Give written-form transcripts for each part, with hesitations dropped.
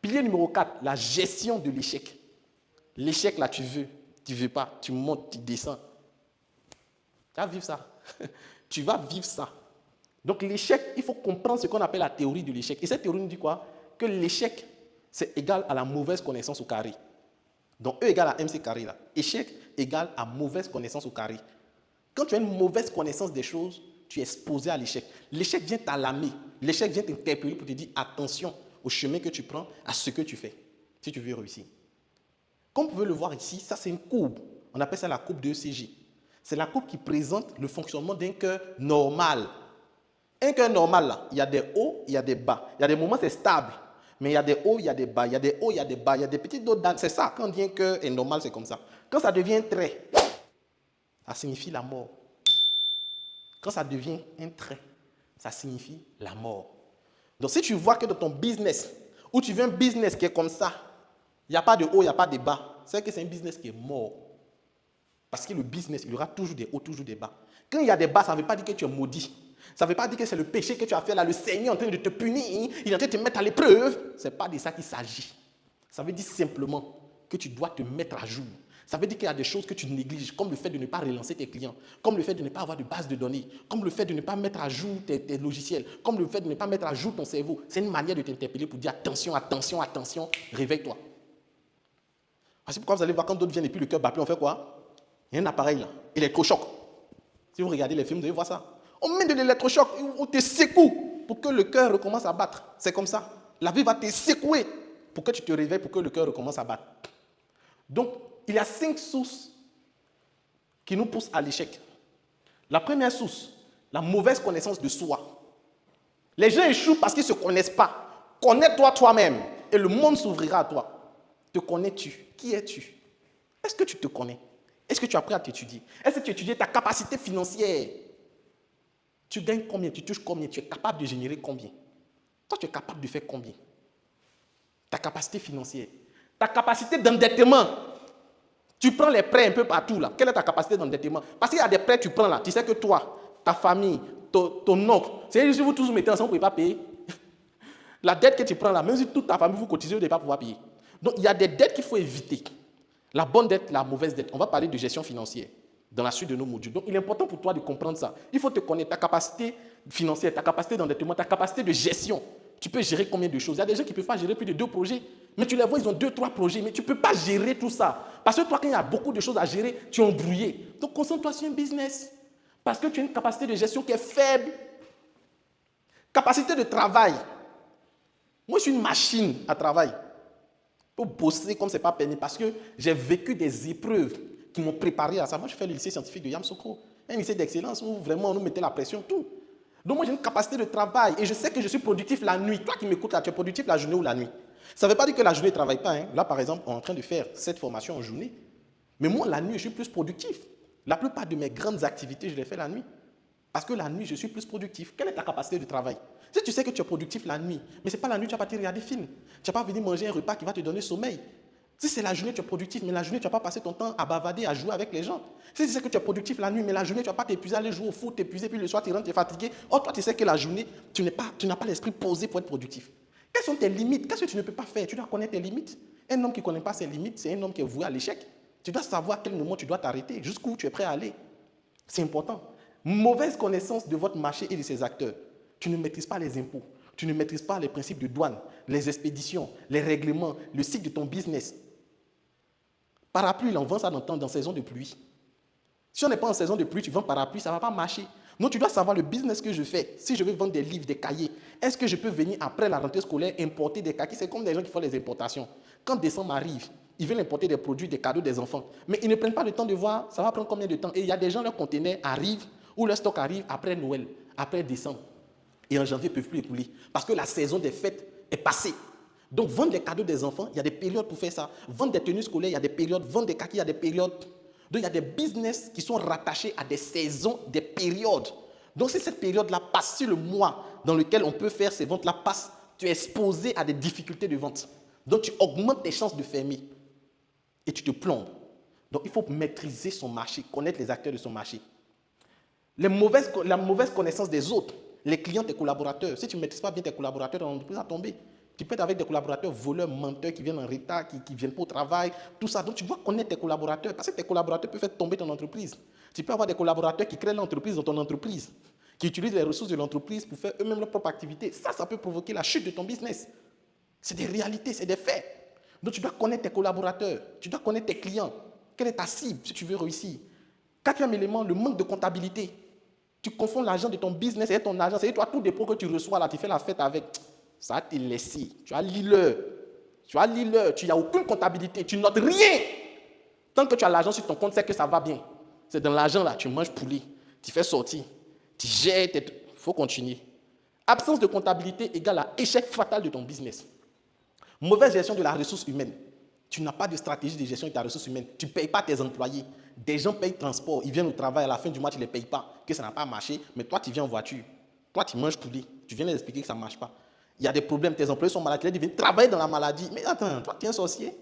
Pilier numéro 4, la gestion de l'échec. L'échec, là, tu veux pas, tu montes, tu descends. Tu vas vivre ça. Tu vas vivre ça. Donc l'échec, il faut comprendre ce qu'on appelle la théorie de l'échec. Et cette théorie nous dit quoi? Que l'échec, c'est égal à la mauvaise connaissance au carré. Donc E égale à MC carré là. Échec égale à mauvaise connaissance au carré. Quand tu as une mauvaise connaissance des choses, tu es exposé à l'échec. L'échec vient t'alarmer. L'échec vient t'interpeller pour te dire attention au chemin que tu prends, à ce que tu fais, si tu veux réussir. Comme vous pouvez le voir ici, ça c'est une courbe. On appelle ça la courbe de ECG. C'est la courbe qui présente le fonctionnement d'un cœur normal. Un cœur normal, là, il y a des hauts, il y a des bas. Il y a des moments, c'est stable. Mais il y a des hauts, il y a des bas. Il y a des hauts, il y a des bas. Il y a des petites doses d'âne. C'est ça. Quand on dit un cœur est normal, c'est comme ça. Quand ça devient un trait, ça signifie la mort. Quand ça devient un trait, ça signifie la mort. Donc, si tu vois que dans ton business, ou tu veux un business qui est comme ça, il n'y a pas de haut, il n'y a pas de bas, c'est que c'est un business qui est mort. Parce que le business, il y aura toujours des hauts, toujours des bas. Quand il y a des bas, ça ne veut pas dire que tu es maudit. Ça ne veut pas dire que c'est le péché que tu as fait là. Le Seigneur est en train de te punir, il est en train de te mettre à l'épreuve. Ce n'est pas de ça qu'il s'agit. Ça veut dire simplement que tu dois te mettre à jour. Ça veut dire qu'il y a des choses que tu négliges, comme le fait de ne pas relancer tes clients, comme le fait de ne pas avoir de base de données, comme le fait de ne pas mettre à jour tes logiciels, comme le fait de ne pas mettre à jour ton cerveau. C'est une manière de t'interpeller pour dire attention, attention, attention, réveille-toi. C'est pourquoi vous allez voir quand d'autres viennent et puis le cœur bat, on fait quoi? Il y a un appareil là, électrochoc. Si vous regardez les films, vous allez voir ça. On met de l'électrochoc, on te secoue pour que le cœur recommence à battre. C'est comme ça. La vie va te secouer pour que tu te réveilles, pour que le cœur recommence à battre. Donc, il y a 5 sources qui nous poussent à l'échec. La première source, la mauvaise connaissance de soi. Les gens échouent parce qu'ils ne se connaissent pas. Connais-toi toi-même et le monde s'ouvrira à toi. Te connais-tu? Qui es-tu? Est-ce que tu te connais? Est-ce que tu as appris à t'étudier? Est-ce que tu étudies ta capacité financière? Tu gagnes combien? Tu touches combien? Tu es capable de générer combien? Toi, tu es capable de faire combien? Ta capacité financière. Ta capacité d'endettement. Tu prends les prêts un peu partout là. Quelle est ta capacité d'endettement? Parce qu'il y a des prêts que tu prends là. Tu sais que toi, ta famille, ton oncle, c'est si vous tous vous mettez ensemble, vous ne pouvez pas payer. La dette que tu prends là, même si toute ta famille vous cotisez, vous ne devez pas pouvoir payer. Donc il y a des dettes qu'il faut éviter. La bonne dette, la mauvaise dette. On va parler de gestion financière dans la suite de nos modules. Donc il est important pour toi de comprendre ça. Il faut te connaître ta capacité financière, ta capacité d'endettement, ta capacité de gestion. Tu peux gérer combien de choses? Il y a des gens qui ne peuvent pas gérer plus de 2 projets. Mais tu les vois, ils ont 2, 3 projets. Mais tu ne peux pas gérer tout ça. Parce que toi, quand il y a beaucoup de choses à gérer, tu es embrouillé. Donc concentre-toi sur un business. Parce que tu as une capacité de gestion qui est faible. Capacité de travail. Moi, je suis une machine à travail. Pour bosser comme ce n'est pas permis. Parce que j'ai vécu des épreuves qui m'ont préparé à ça. Moi, je fais le lycée scientifique de Yamoussoukro. Un lycée d'excellence où vraiment on nous mettait la pression, tout. Donc moi, j'ai une capacité de travail et je sais que je suis productif la nuit. Toi qui m'écoutes là, tu es productif la journée ou la nuit. Ça ne veut pas dire que la journée ne travaille pas. Là, par exemple, on est en train de faire cette formation en journée. Mais moi, la nuit, je suis plus productif. La plupart de mes grandes activités, je les fais la nuit. Parce que la nuit, je suis plus productif. Quelle est ta capacité de travail? Si tu sais que tu es productif la nuit, mais ce n'est pas la nuit, tu ne vas pas te regarder film. Tu ne vas pas venir manger un repas qui va te donner sommeil. Si c'est la journée, tu es productif, mais la journée, tu ne vas pas passer ton temps à bavader, à jouer avec les gens. Si tu sais que tu es productif la nuit, mais la journée, tu ne vas pas t'épuiser, aller jouer au foot, t'épuiser, puis le soir, tu rentres, tu es fatigué. Or, toi, tu sais que la journée, tu n'as pas l'esprit posé pour être productif. Quelles sont tes limites? Qu'est-ce que tu ne peux pas faire? Tu dois connaître tes limites. Un homme qui ne connaît pas ses limites, c'est un homme qui est voué à l'échec. Tu dois savoir à quel moment tu dois t'arrêter, jusqu'où tu es prêt à aller. C'est important. Mauvaise connaissance de votre marché et de ses acteurs. Tu ne maîtrises pas les impôts. Tu ne maîtrises pas les principes de douane, les expéditions, les règlements, le cycle de ton business. Parapluie, on vend ça dans saison de pluie. Si on n'est pas en saison de pluie, tu vends parapluie, ça ne va pas marcher. Donc, tu dois savoir le business que je fais. Si je veux vendre des livres, des cahiers, est-ce que je peux venir après la rentrée scolaire importer des cahiers? C'est comme des gens qui font les importations. Quand décembre arrive, ils veulent importer des produits, des cadeaux des enfants. Mais ils ne prennent pas le temps de voir, ça va prendre combien de temps. Et il y a des gens, leurs conteneurs arrivent, ou leur stock arrive après Noël, après décembre. Et en janvier, ils ne peuvent plus écouler. Parce que la saison des fêtes est passée. Donc, vendre les cadeaux des enfants, il y a des périodes pour faire ça. Vendre des tenues scolaires, il y a des périodes. Vendre des kaki, il y a des périodes. Donc, il y a des business qui sont rattachés à des saisons, des périodes. Donc, si cette période-là passe, si le mois dans lequel on peut faire ces ventes-là passe, tu es exposé à des difficultés de vente. Donc, tu augmentes tes chances de fermer. Et tu te plombes. Donc, il faut maîtriser son marché, connaître les acteurs de son marché. La mauvaise connaissance des autres, les clients, tes collaborateurs. Si tu ne maîtrises pas bien tes collaborateurs dans l'entreprise, ça va tomber. Tu peux être avec des collaborateurs voleurs, menteurs qui viennent en retard, qui ne viennent pas au travail, tout ça. Donc tu dois connaître tes collaborateurs parce que tes collaborateurs peuvent faire tomber ton entreprise. Tu peux avoir des collaborateurs qui créent l'entreprise dans ton entreprise, qui utilisent les ressources de l'entreprise pour faire eux-mêmes leur propre activité. Ça peut provoquer la chute de ton business. C'est des réalités, c'est des faits. Donc tu dois connaître tes collaborateurs, tu dois connaître tes clients. Quelle est ta cible si tu veux réussir? Quatrième élément, le manque de comptabilité. Tu confonds l'argent de ton business et ton argent. C'est-à-dire, toi, tous les pots que tu reçois là, tu fais la fête avec. Ça va te laisser. Tu as l'île. Tu n'as aucune comptabilité. Tu notes rien. Tant que tu as l'argent sur ton compte, c'est que ça va bien. C'est dans l'argent là, tu manges poulet. Tu fais sortir. Tu jettes. Il faut continuer. Absence de comptabilité égale à échec fatal de ton business. Mauvaise gestion de la ressource humaine. Tu n'as pas de stratégie de gestion de ta ressource humaine. Tu ne payes pas tes employés. Des gens payent transport. Ils viennent au travail. À la fin du mois, tu ne les payes pas. Que ça n'a pas marché. Mais toi, tu viens en voiture. Toi, tu manges poulet. Tu viens leur expliquer que ça ne marche pas. Il y a des problèmes. Tes employés sont malades. Ils viennent travailler dans la maladie. Mais attends, toi, tu es un sorcier.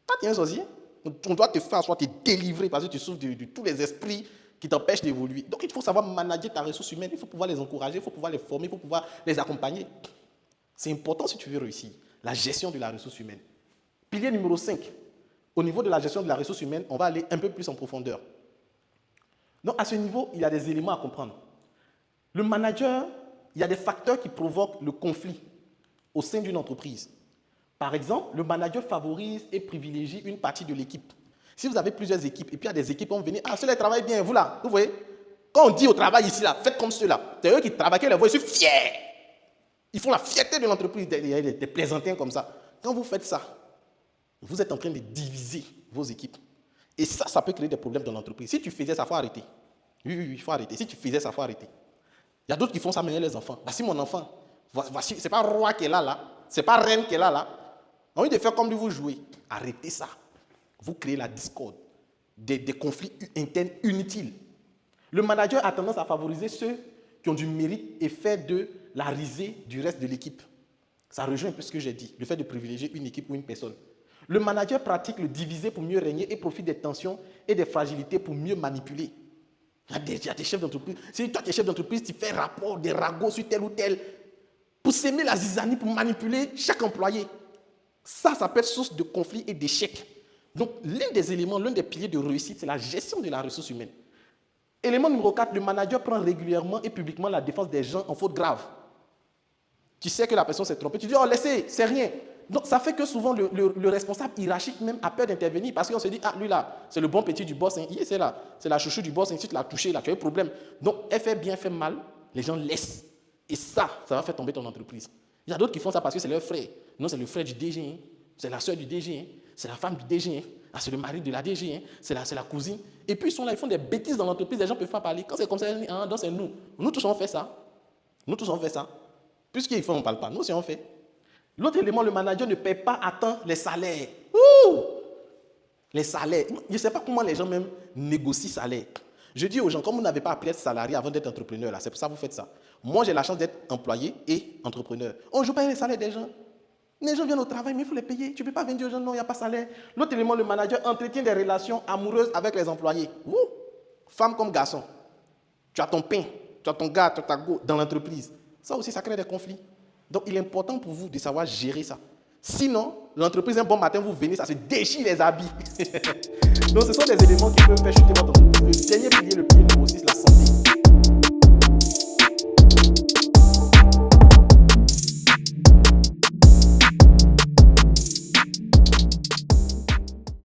Toi, tu es un sorcier. On doit te faire soit te délivrer parce que tu souffres de tous les esprits qui t'empêchent d'évoluer. Donc, il faut savoir manager ta ressource humaine. Il faut pouvoir les encourager. Il faut pouvoir les former. Il faut pouvoir les accompagner. C'est important si tu veux réussir. La gestion de la ressource humaine. Pilier numéro 5. Au niveau de la gestion de la ressource humaine, on va aller un peu plus en profondeur. Donc, à ce niveau, il y a des éléments à comprendre. Le manager, il y a des facteurs qui provoquent le conflit au sein d'une entreprise. Par exemple, le manager favorise et privilégie une partie de l'équipe. Si vous avez plusieurs équipes, et puis il y a des équipes qui vont venir, ceux-là travaillent bien, vous là, vous voyez. Quand on dit au travail ici, là, faites comme ceux-là. C'est eux qui travaillent, les voient, ils sont fiers. Ils font la fierté de l'entreprise, des plaisantins comme ça. Quand vous faites ça, vous êtes en train de diviser vos équipes. Et ça peut créer des problèmes dans l'entreprise. Si tu faisais ça, il faut arrêter. Oui, il faut arrêter. Si tu faisais ça, il faut arrêter. Il y a d'autres qui font ça, mais les enfants. Voici mon enfant. Voici, ce n'est pas roi qui est là. Ce n'est pas reine qui est là. On a envie de faire comme lui, vous jouez. Arrêtez ça. Vous créez la discorde, des conflits internes inutiles. Le manager a tendance à favoriser ceux qui ont du mérite et faire de la risée du reste de l'équipe. Ça rejoint un peu ce que j'ai dit, le fait de privilégier une équipe ou une personne. Le manager pratique le diviser pour mieux régner et profite des tensions et des fragilités pour mieux manipuler. Il y a des chefs d'entreprise. Si toi tu es chef d'entreprise, tu fais rapport, des ragots sur tel ou tel, pour s'aimer la zizanie, pour manipuler chaque employé. Ça peut être source de conflit et d'échec. Donc, l'un des éléments, l'un des piliers de réussite, c'est la gestion de la ressource humaine. Élément numéro 4, le manager prend régulièrement et publiquement la défense des gens en faute grave. Tu sais que la personne s'est trompée, tu dis, oh laissez, c'est rien. Donc ça fait que souvent le responsable hiérarchique même a peur d'intervenir parce qu'on se dit, ah lui là, c'est le bon petit du boss, hein. C'est là, c'est la chouchou du boss, ainsi tu l'as touché, là, tu as eu un problème. Donc elle fait bien, fait mal, les gens laissent. Et ça va faire tomber ton entreprise. Il y a d'autres qui font ça parce que c'est leur frère. Non, c'est le frère du DG, hein. C'est la soeur du DG, hein. C'est la femme du DG, hein. Ah, c'est le mari de la DG, hein. C'est la cousine. Et puis ils sont là, ils font des bêtises dans l'entreprise, les gens ne peuvent pas parler. Quand c'est comme ça, ah, donc c'est nous. Nous tous on fait ça. Nous tous on fait ça. Puisqu'ils font, on ne parle pas. Nous aussi on fait. L'autre élément, le manager ne paie pas à temps les salaires. Ouh! Les salaires. Je ne sais pas comment les gens même négocient salaire. Je dis aux gens, comme vous n'avez pas appris à être salarié avant d'être entrepreneur, là, c'est pour ça que vous faites ça. Moi, j'ai la chance d'être employé et entrepreneur. On ne joue pas les salaires des gens. Les gens viennent au travail, mais il faut les payer. Tu ne peux pas venir aux gens, non, il n'y a pas de salaire. L'autre élément, le manager entretient des relations amoureuses avec les employés. Ouh! Femme comme garçon. Tu as ton pain, tu as ton gars, tu as ta go dans l'entreprise. Ça aussi, ça crée des conflits. Donc, il est important pour vous de savoir gérer ça. Sinon, l'entreprise, un bon matin, vous venez, ça se déchire les habits. Donc, ce sont des éléments qui peuvent faire chuter votre entreprise. Le dernier pilier, le pilier numéro 6, la santé.